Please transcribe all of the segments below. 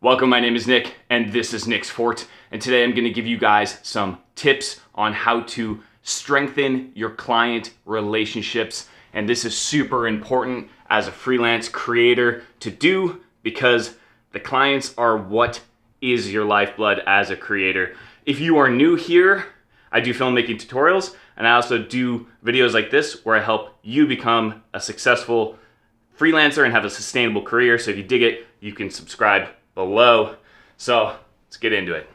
Welcome, my name is Nick, and this is Nick's Fort, and today I'm gonna give you guys some tips on how to strengthen your client relationships, and this is super important as a freelance creator to do because the clients are what is your lifeblood as a creator. If you are new here, I do filmmaking tutorials, and I also do videos like this where I help you become a successful freelancer and have a sustainable career. So if you dig it, you can subscribe below. So let's get into it.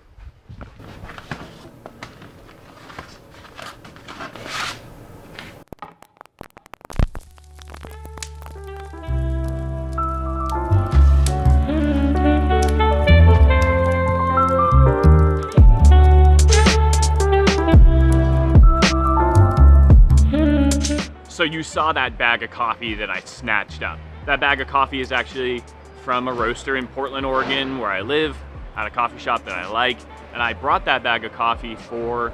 So you saw that bag of coffee that I snatched up. That bag of coffee is actually from a roaster in Portland, Oregon, where I live, at a coffee shop that I like. And I brought that bag of coffee for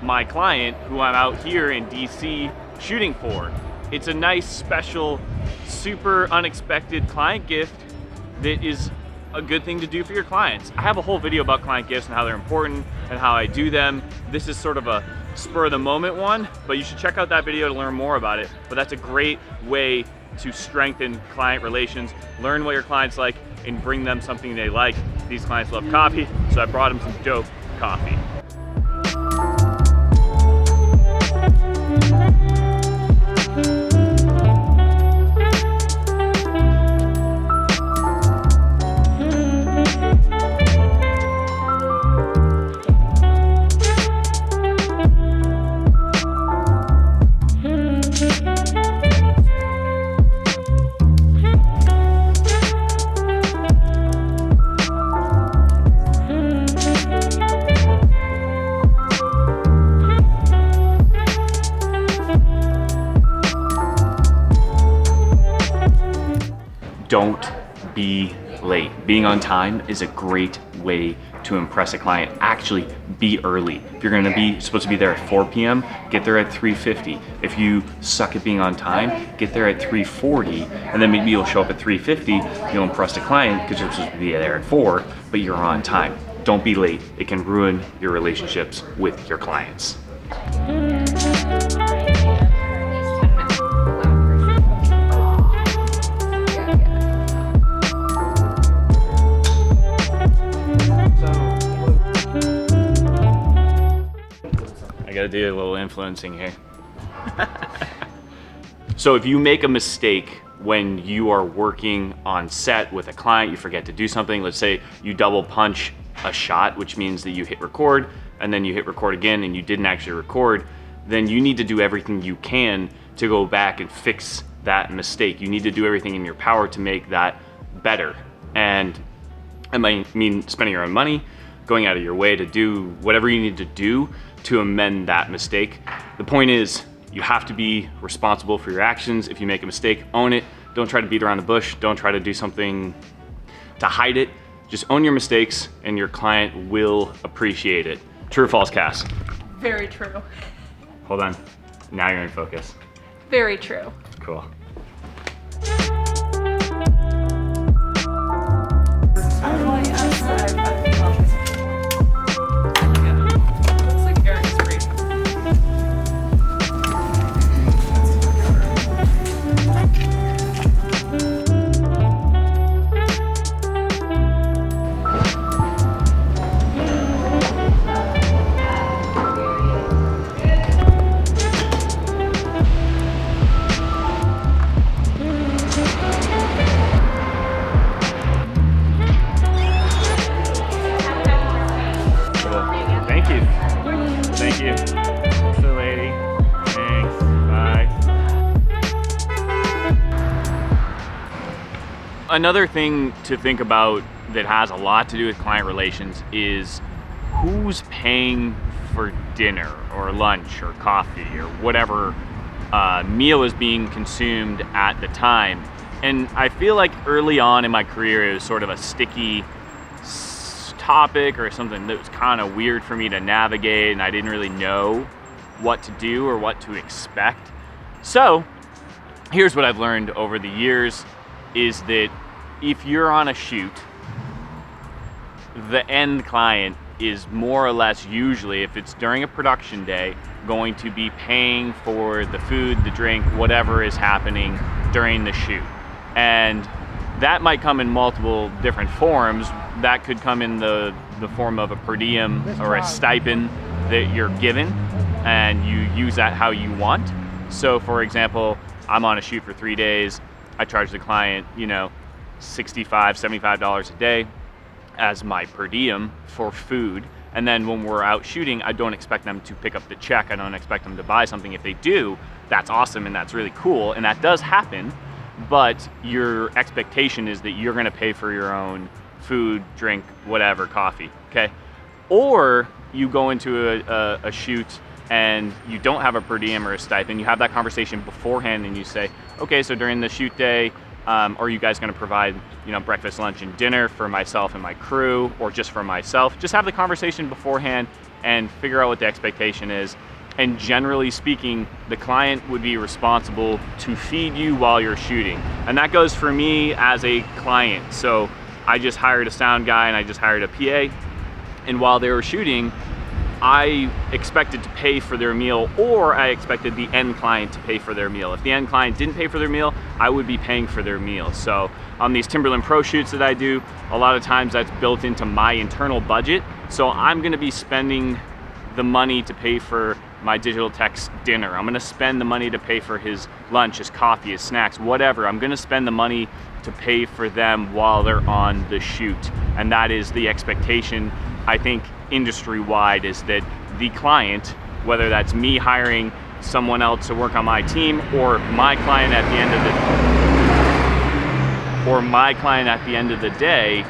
my client who I'm out here in DC shooting for. It's a nice, special, super unexpected client gift that is a good thing to do for your clients. I have a whole video about client gifts and how they're important and how I do them. This is sort of a spur of the moment one, but you should check out that video to learn more about it. But that's a great way to strengthen client relations, learn what your clients like, and bring them something they like. These clients love coffee, so I brought them some dope coffee. Don't be late. Being on time is a great way to impress a client. Actually, be early. If you're gonna be supposed to be there at 4 p.m., get there at 3:50. If you suck at being on time, get there at 3:40, and then maybe you'll show up at 3:50, you'll impress the client because you're supposed to be there at 4, but you're on time. Don't be late. It can ruin your relationships with your clients. I gotta do a little influencing here. So if you make a mistake when you are working on set with a client, you forget to do something, let's say you double punch a shot, which means that you hit record and then you hit record again and you didn't actually record, then you need to do everything you can to go back and fix that mistake. You need to do everything in your power to make that better. And I mean spending your own money, going out of your way to do whatever you need to do to amend that mistake. The point is, you have to be responsible for your actions. If you make a mistake, own it. Don't try to beat around the bush. Don't try to do something to hide it. Just own your mistakes and your client will appreciate it. True or false, Cass? Very true. Hold on, now you're in focus. Very true. Cool. Thank you. Thanks to the lady. Thanks. Bye. Another thing to think about that has a lot to do with client relations is who's paying for dinner or lunch or coffee or whatever meal is being consumed at the time. And I feel like early on in my career it was sort of a sticky topic or something that was kind of weird for me to navigate, and I didn't really know what to do or what to expect. So here's what I've learned over the years is that if you're on a shoot the end client is more or less usually, if it's during a production day, going to be paying for the food, the drink, whatever is happening during the shoot. And that might come in multiple different forms. That could come in the form of a per diem or a stipend that you're given, and you use that how you want. So for example, I'm on a shoot for 3 days. I charge the client, $65, $75 a day as my per diem for food. And then when we're out shooting, I don't expect them to pick up the check. I don't expect them to buy something. If they do, that's awesome and that's really cool. And that does happen, but your expectation is that you're gonna pay for your own food, drink, whatever, coffee, okay? Or you go into a shoot and you don't have a per diem or a stipend. You have that conversation beforehand and you say, okay, so during the shoot day, are you guys gonna provide breakfast, lunch, and dinner for myself and my crew, or just for myself? Just have the conversation beforehand and figure out what the expectation is. And generally speaking, the client would be responsible to feed you while you're shooting. And that goes for me as a client. So I just hired a sound guy and I just hired a PA. And while they were shooting, I expected to pay for their meal, or I expected the end client to pay for their meal. If the end client didn't pay for their meal, I would be paying for their meal. So on these Timberland Pro shoots that I do, a lot of times that's built into my internal budget. So I'm gonna be spending the money to pay for my digital tech's dinner. I'm gonna spend the money to pay for his lunch, his coffee, his snacks, whatever. I'm gonna spend the money to pay for them while they're on the shoot. And that is the expectation, I think, industry-wide, is that the client, whether that's me hiring someone else to work on my team, or my client at the end of the day,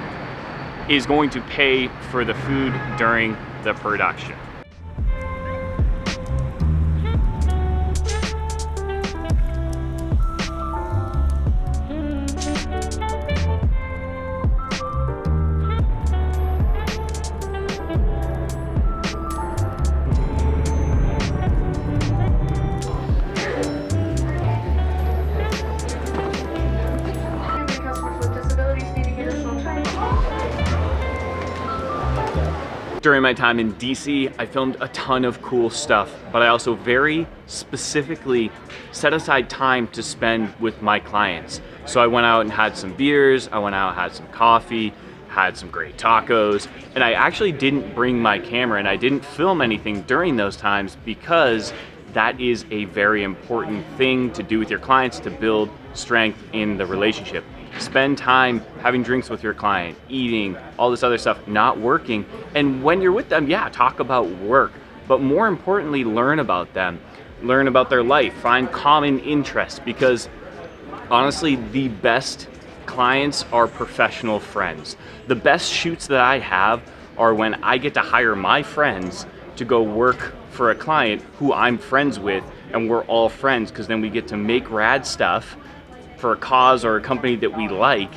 is going to pay for the food during the production. During my time in DC, I filmed a ton of cool stuff, but I also very specifically set aside time to spend with my clients. So I went out and had some beers, I went out, had some coffee, had some great tacos, and I actually didn't bring my camera and I didn't film anything during those times, because that is a very important thing to do with your clients to build strength in the relationship. Spend time having drinks with your client, eating, all this other stuff, not working. And when you're with them, yeah, talk about work, but more importantly, learn about them, learn about their life, find common interests, because honestly, the best clients are professional friends. The best shoots that I have are when I get to hire my friends to go work for a client who I'm friends with, and we're all friends, because then we get to make rad stuff for a cause or a company that we like,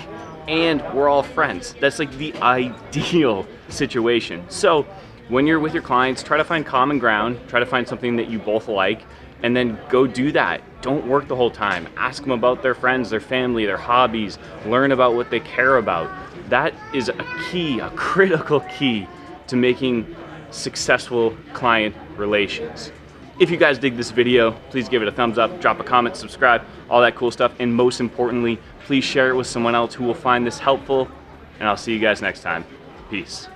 and we're all friends. That's like the ideal situation. So when you're with your clients, try to find common ground, try to find something that you both like, and then go do that. Don't work the whole time. Ask them about their friends, their family, their hobbies, learn about what they care about. That is a key, a critical key to making successful client relations. If you guys dig this video, please give it a thumbs up, drop a comment, subscribe, all that cool stuff. And most importantly, please share it with someone else who will find this helpful. And I'll see you guys next time. Peace.